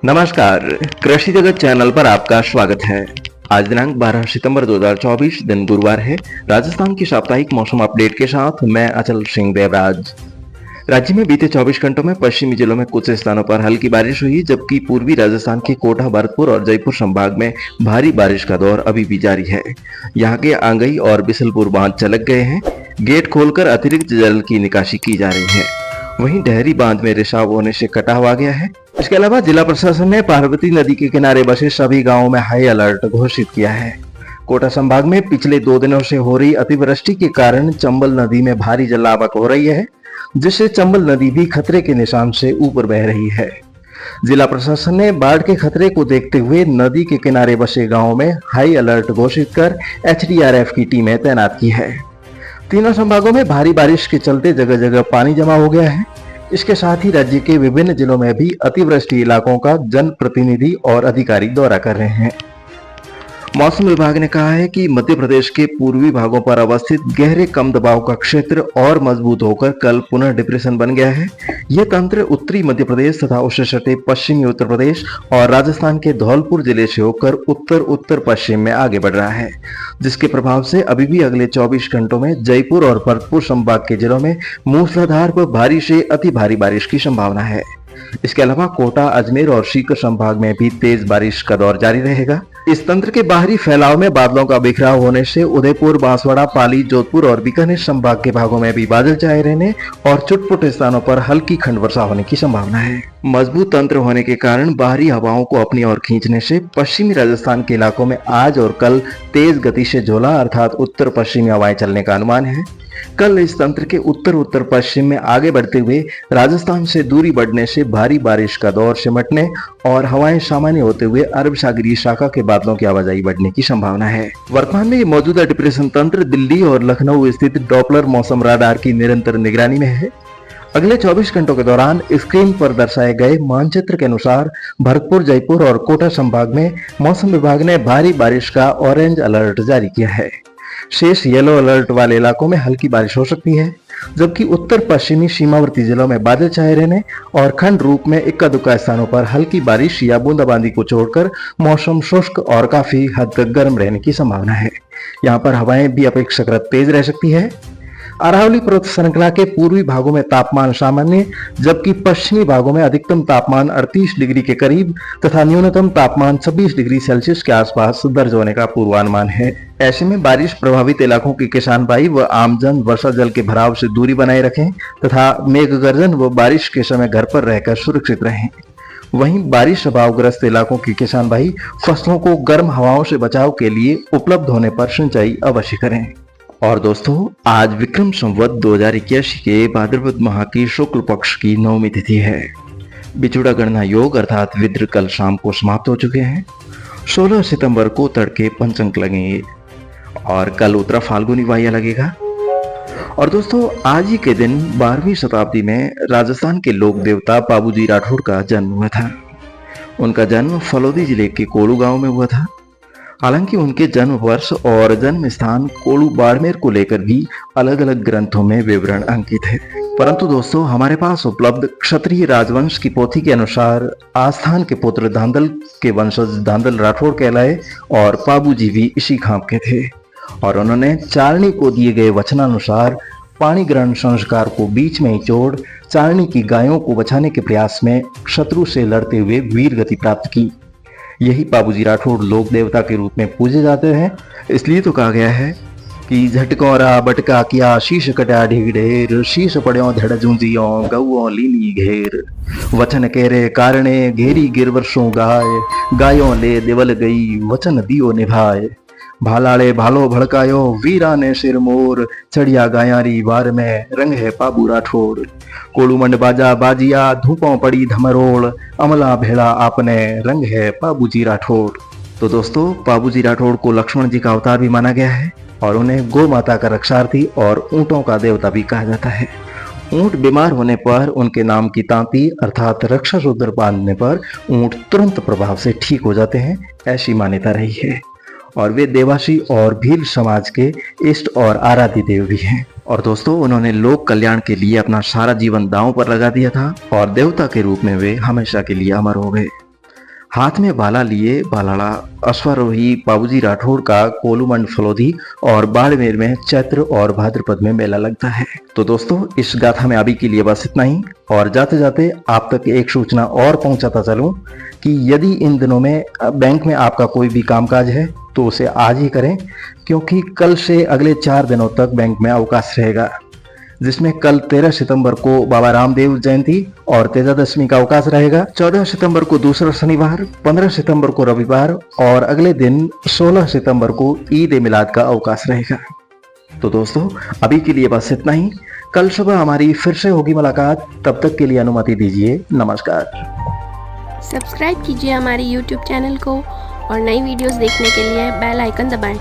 नमस्कार, कृषि जगत चैनल पर आपका स्वागत है। आज दिनांक 12 सितंबर 2024 दिन गुरुवार है। राजस्थान की साप्ताहिक मौसम अपडेट के साथ मैं अचल सिंह देवराज। राज्य में बीते 24 घंटों में पश्चिमी जिलों में कुछ स्थानों पर हल्की बारिश हुई, जबकि पूर्वी राजस्थान के कोटा, भरतपुर और जयपुर संभाग में भारी बारिश का दौर अभी भी जारी है। यहाँ के आंगई और बिसलपुर बांध छलक गए हैं। गेट खोलकर अतिरिक्त जल की निकासी की जा रही है। वहीं डेहरी बांध में रिसाव होने से कटाव आ गया है। इसके अलावा जिला प्रशासन ने पार्वती नदी के किनारे बसे सभी गांवों में हाई अलर्ट घोषित किया है। कोटा संभाग में पिछले 2 दिनों से हो रही अतिवृष्टि के कारण चंबल नदी में भारी जलावक हो रही है, जिससे चंबल नदी भी खतरे के निशान से ऊपर बह रही है। जिला प्रशासन ने बाढ़ के खतरे को देखते हुए नदी के किनारे बसे गांवों में हाई अलर्ट घोषित कर एचडीआरएफ की टीमें तैनात की है। तीनों संभागों में भारी बारिश के चलते जगह जगह पानी जमा हो गया है। इसके साथ ही राज्य के विभिन्न जिलों में भी अतिवृष्टि इलाकों का जनप्रतिनिधि और अधिकारी दौरा कर रहे हैं। मौसम विभाग ने कहा है कि मध्य प्रदेश के पूर्वी भागों पर अवस्थित गहरे कम दबाव का क्षेत्र और मजबूत होकर कल पुनः डिप्रेशन बन गया है। यह तंत्र उत्तरी मध्य प्रदेश तथा उससे सटे पश्चिमी उत्तर प्रदेश और राजस्थान के धौलपुर जिले से होकर उत्तर उत्तर पश्चिम में आगे बढ़ रहा है, जिसके प्रभाव से अभी भी अगले 24 घंटों में जयपुर और भरतपुर संभाग के जिलों में मूसलाधार व भारी से अति भारी बारिश की संभावना है। इसके अलावा कोटा, अजमेर और सीकर संभाग में भी तेज बारिश का दौर जारी रहेगा। इस तंत्र के बाहरी फैलाव में बादलों का बिखराव होने से उदयपुर, बांसवाड़ा, पाली, जोधपुर और बीकानेर संभाग के भागों में भी बादल छाए रहने और चुटपुट स्थानों पर हल्की खंड वर्षा होने की संभावना है। मजबूत तंत्र होने के कारण बाहरी हवाओं को अपनी ओर खींचने से पश्चिमी राजस्थान के इलाकों में आज और कल तेज गति से झोला अर्थात उत्तर पश्चिमी हवाएं चलने का अनुमान है। कल इस तंत्र के उत्तर उत्तर पश्चिम में आगे बढ़ते हुए राजस्थान से दूरी बढ़ने से भारी बारिश का दौर सिमटने और हवाएं सामान्य होते हुए अरब सागरीय शाखा के बादलों की आवाजाही बढ़ने की संभावना है। वर्तमान में मौजूदा डिप्रेशन तंत्र दिल्ली और लखनऊ स्थित डॉपलर मौसम राडार की निरंतर निगरानी में है। अगले 24 घंटों के दौरान स्क्रीन पर दर्शाए गए मानचित्र के अनुसार भरतपुर, जयपुर और कोटा संभाग में मौसम विभाग ने भारी बारिश का ऑरेंज अलर्ट जारी किया है। शेष येलो अलर्ट वाले इलाकों में हल्की बारिश हो सकती है, जबकि उत्तर पश्चिमी सीमावर्ती जिलों में बादल छाए रहने और खंड रूप में इक्का दुक्का स्थानों पर हल्की बारिश या बूंदाबांदी को छोड़कर मौसम शुष्क और काफी हद तक गर्म रहने की संभावना है। यहाँ पर हवाएं भी अपेक्षाकृत तेज रह सकती है। अरावली पर्वत श्रृंखला के पूर्वी भागों में तापमान सामान्य, जबकि पश्चिमी भागों में अधिकतम तापमान 38 डिग्री के करीब तथा न्यूनतम तापमान 26 डिग्री सेल्सियस के आसपास दर्ज होने का पूर्वानुमान है। ऐसे में बारिश प्रभावित इलाकों के किसान भाई व आमजन वर्षा जल के भराव से दूरी बनाए रखें तथा मेघ गर्जन व बारिश के समय घर पर रहकर सुरक्षित रहें। वहीं बारिश अभावग्रस्त इलाकों के किसान भाई फसलों को गर्म हवाओं से बचाव के लिए उपलब्ध होने पर सिंचाई अवश्य करें। और दोस्तों, आज विक्रम संवत 2081 के भाद्रपद माह की शुक्ल पक्ष की 9वीं तिथि है। बिछुड़ा गणना योग अर्थात विद्र कल शाम को समाप्त हो चुके हैं। 16 सितंबर को तड़के पंचंक लगेंगे और कल उत्तरा फाल्गुनी वाह्य लगेगा। और दोस्तों, आज ही के दिन 12वीं शताब्दी में राजस्थान के लोक देवता पाबूजी राठौड़ का जन्म हुआ था। उनका जन्म फलोदी जिले के कोलू गांव में हुआ था। हालांकि उनके जन्म वर्ष और जन्म स्थान कोलू बाड़मेर को लेकर भी अलग अलग ग्रंथों में विवरण अंकित है, परंतु दोस्तों हमारे पास उपलब्ध क्षत्रिय राजवंश की पोथी के अनुसार आस्थान के पुत्र धांधल के वंशज धांधल राठौड़ कहलाए और पाबूजी भी इसी खाप के थे। और उन्होंने चारणी को दिए गए वचनानुसार पाणी ग्रहण संस्कार को बीच में ही छोड़ चारणी की गायों को बचाने के प्रयास में शत्रु से लड़ते हुए वीर गति प्राप्त की। यही पाबूजी राठौड़ लोक देवता के रूप में पूजे जाते हैं। इसलिए तो कहा गया है कि झटकोरा बटका किया शीश कटा ढीढ़ेर, शीश पड़ो धड़ जूंजियो गौ लीनी घेर, वचन केरे कारणे घेरी गिरवर्षों गाय, गायों ले देवल गई वचन दियो निभाए, भालाड़े भालो भड़कायो वीरा ने सिर मोर, चढ़िया गायारी बार में रंग है पाबू राठौड़, कोलू मंड बाजा बाजिया धूपों पड़ी धमरोड़, अमला भेड़ा आपने रंग है पाबूजी राठौड़। तो दोस्तों, पाबूजी राठौड़ को लक्ष्मण जी का अवतार भी माना गया है और उन्हें गौ माता का रक्षार्थी और ऊंटों का देवता भी कहा जाता है। ऊंट बीमार होने पर उनके नाम की तांती अर्थात रक्षा सूत्र बांधने पर ऊंट तुरंत प्रभाव से ठीक हो जाते हैं, ऐसी मान्यता रही है। और वे देवासी और भील समाज के इष्ट और आराध्य देव भी हैं। और दोस्तों, उन्होंने लोक कल्याण के लिए अपना सारा जीवन दांव पर लगा दिया था और देवता के रूप में वे हमेशा के लिए अमर हो गए। हाथ में बाला लिए बालाड़ा अश्वारोही बाबूजी राठौड़ का कोलूमंड फलोदी और बाड़मेर में चैत्र और भाद्रपद में मेला लगता है। तो दोस्तों, इस गाथा में अभी के लिए बस इतना ही। और जाते जाते आप तक एक सूचना और पहुंचाता चलूं कि यदि इन दिनों में बैंक में आपका कोई भी कामकाज है तो उसे आज ही करें, क्योंकि कल से अगले 4 दिनों तक बैंक में अवकाश रहेगा, जिसमें कल 13 सितंबर को बाबा रामदेव जयंती और तेजादशमी का अवकाश रहेगा। 14 सितंबर को दूसरा शनिवार, 15 सितंबर को रविवार और अगले दिन 16 सितंबर को ईद ए मिलाद का अवकाश रहेगा। तो दोस्तों, अभी के लिए बस इतना ही। कल सुबह हमारी फिर से होगी मुलाकात। तब तक के लिए अनुमति दीजिए। नमस्कार। सब्सक्राइब कीजिए हमारे YouTube चैनल को और नई वीडियोस देखने के लिए बेल आइकन दबाएं।